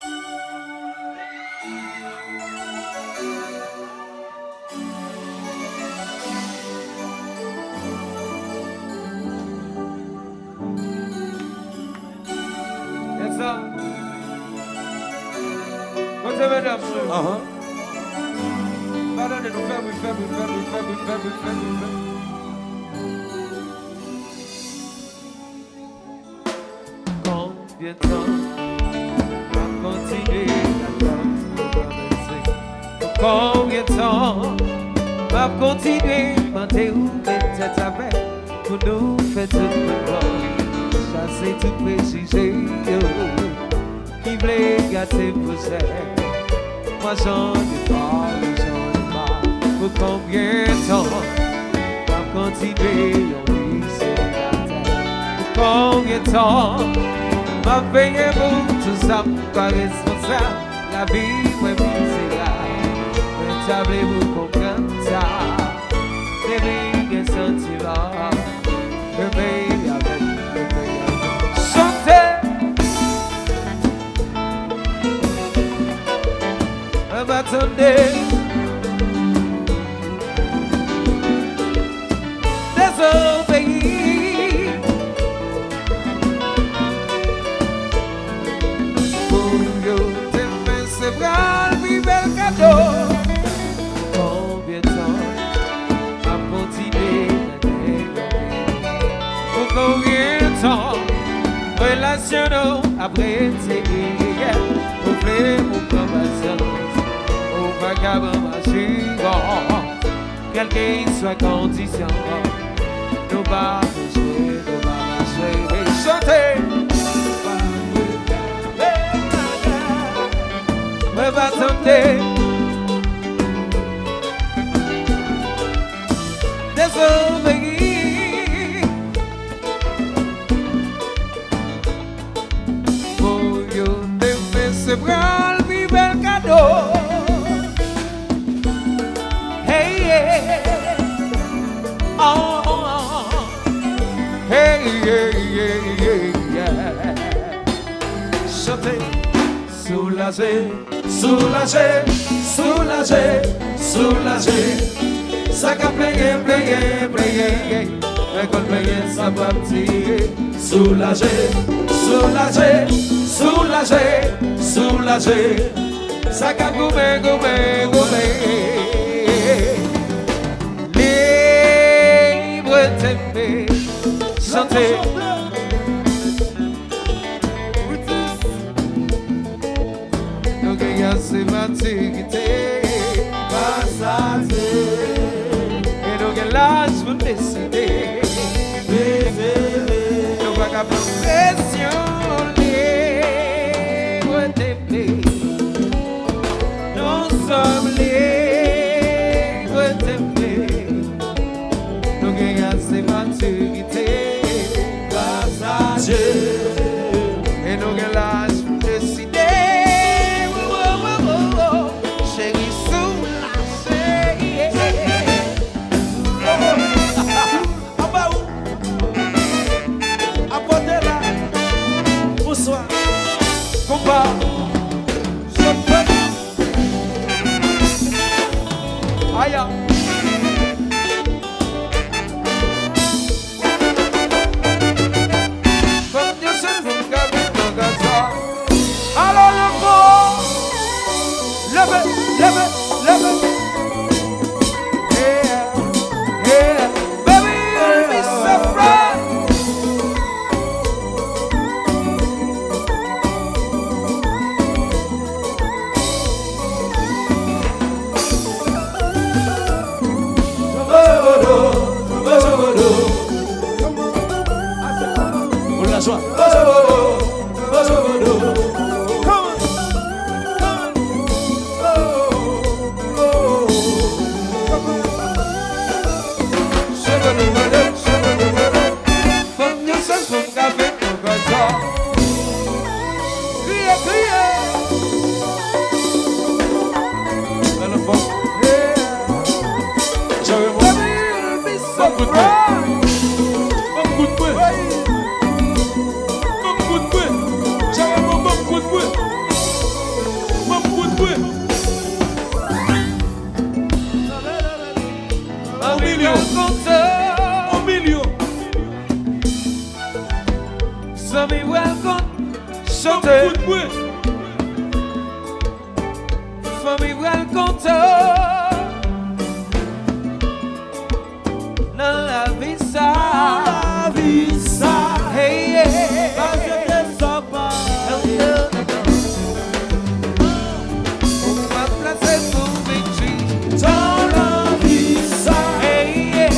Yes, sir. What's the matter, sir? Pardon, nous faisons. Combien de temps va continuer d'attendre? Combien de temps va continuer demander où était ta paix pour nous faire tout le monde, chasser tout préjugé qui voulait gâter pour ça. Moi j'en ai marre. Pour combien de temps va continuer on dit c'est la terre? Pour combien de temps ma paye pour tout ça, pas responsable, la vie est misérable. Mais tablez-vous comprendre ça, des et sentiments, le pays avec. Chantez! Attendez! Désobéir! Bel cadeau. Combien de temps à continuer à négocier? Pour combien de temps relationnons après tes guerres? Ouvrez mon compassion au vagabond suivant. Quelle que soit condition, nous va marcher, et chanter. Me va tenter désobéir pour yo te se bral mi bel cadeau. Hey yeah, oh, hey yeah. Chanter, soulager. Soulager, ça qu'a payé, mais qu'on paye ça va petit. Soulager, ça qu'a goumé. Libre t'aimer, chanter. C'est fatigué, passagé, et donc l'âge vous décider, nous va qu'à pression libre d'aimer, nous sommes libres d'aimer, nous gagnons ces fatigué, passagé, et donc l'âge vous décider. Combat, je peux. Aïe. Comme Dieu seul vous gardez dans Gaza. Alors le corps, levez. Yeah, baby, you'll be surprised. chanter. Famille voile content. Dans la vie ça. Hey yeah. On va placer pour victory. Dans la vie ça. Hey yeah.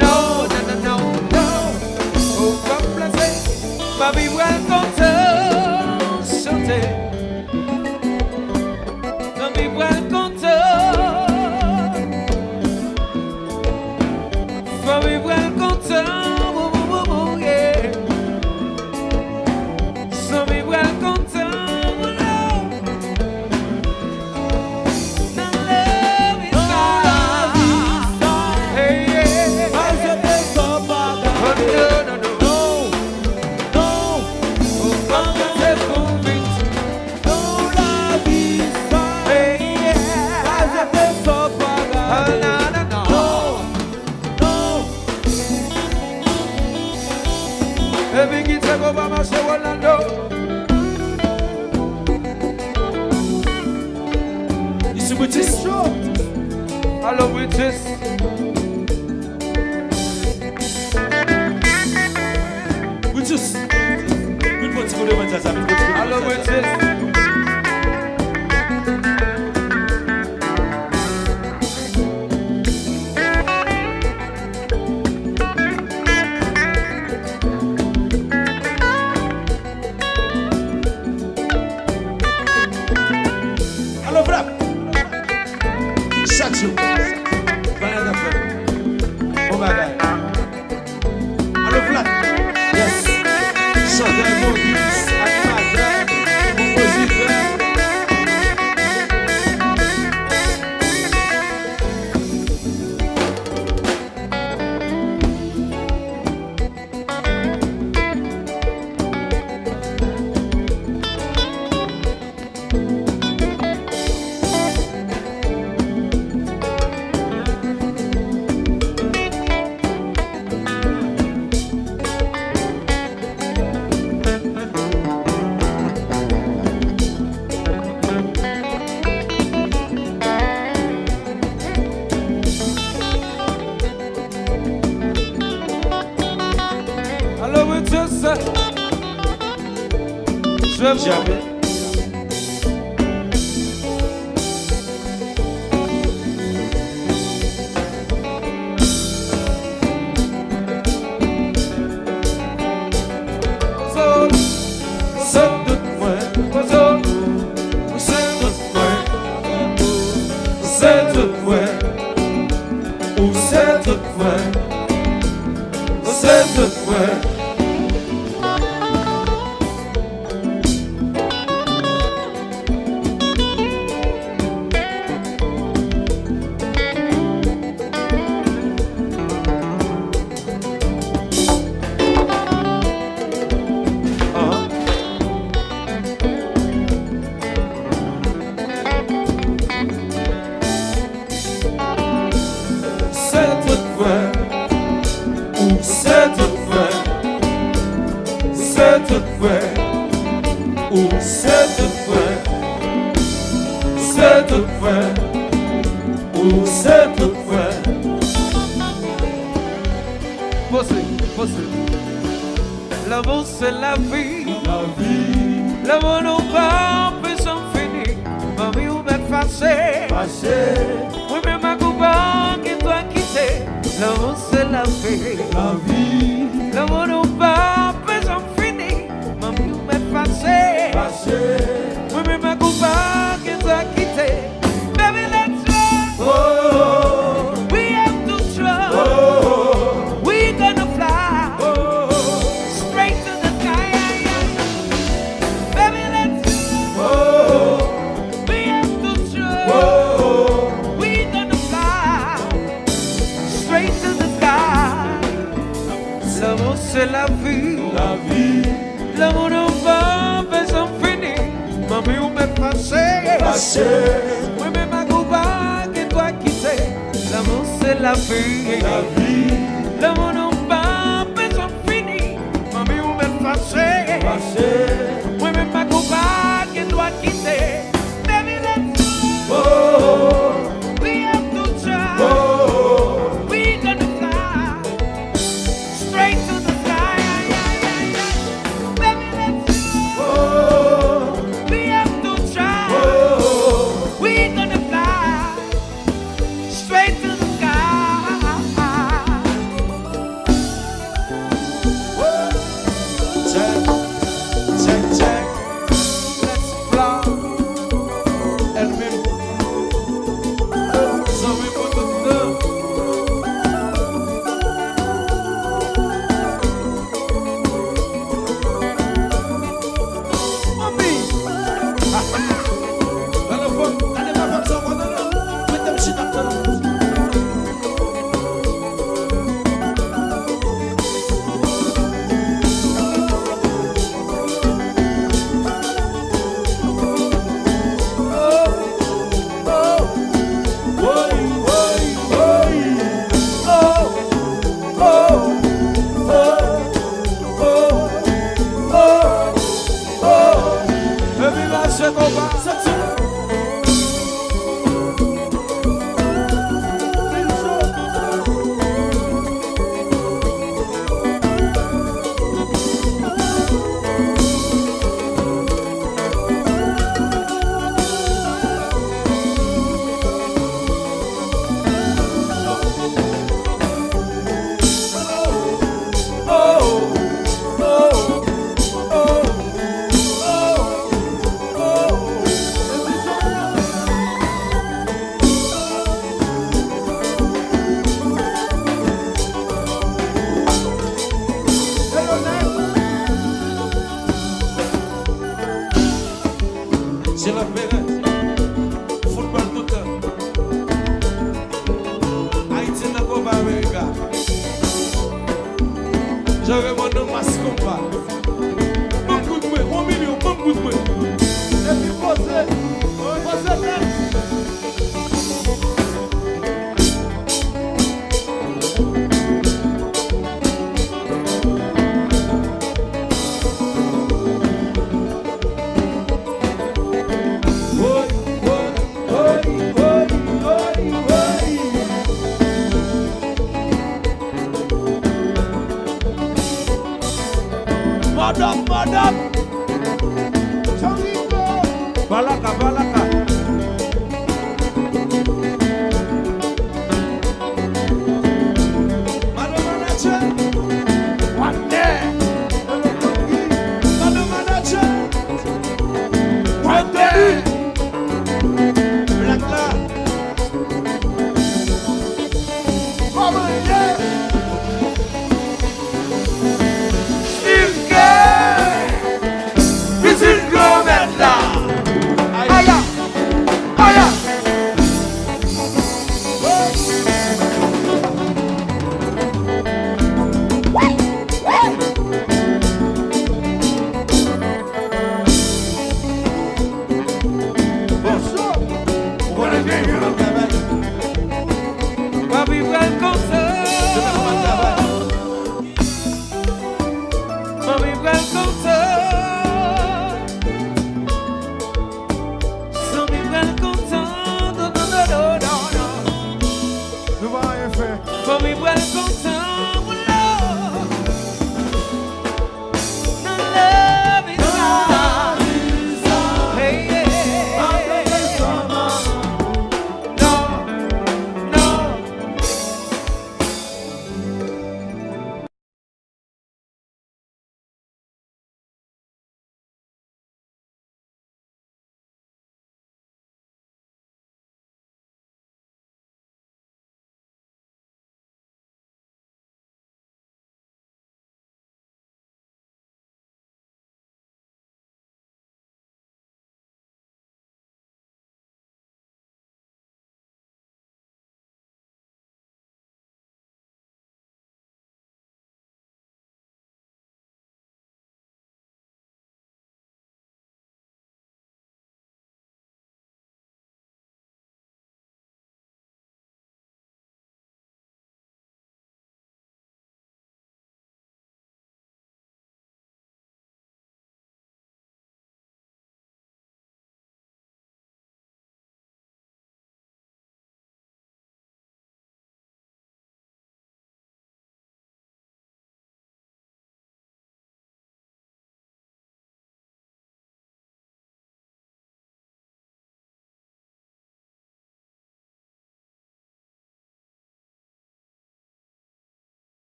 No. On va placer. Famille voile content. Chanter. Famille voile content. Famille voile content. Hello, witches. Witches. Good for today, witches. Hello, witches. Hello, Brad. Shut you. Oh my God. Hello, Vlad. Yes. So there go this animateur, compositeur. Jamais. L'amour c'est la vie, l'amour non pas peut s'en finir. Mamie ou m'être fâché, oui mais ma coupable qui doit quitter. L'amour c'est la vie, l'amour non pas peut s'en finir. Mamie ou m'être fâché, oui mais ma coupable qui doit quitter. Baby let's go, oh, we have to try, oh, we gonna fly, oh, straight to the sky. Baby let's go, oh, we have to try, oh, we gonna fly straight to the sky. L'amour c'est la vie, l'amour ne va pas s'en finir. Mamie ou m'est fâché, oui mais ma coupable qui doit quitter. L'amour c'est la vie, l'amour ne va pas s'en finir. Angela Perez. Football tout le temps. Haïti n'a pas América. J'avais mon nom Mascomba. Mon coup de main, 1 million, mon coup de main. Et puis posez là. Madame. Balaka. Madame Manager. Madame Manager. Black là. Papi welcome to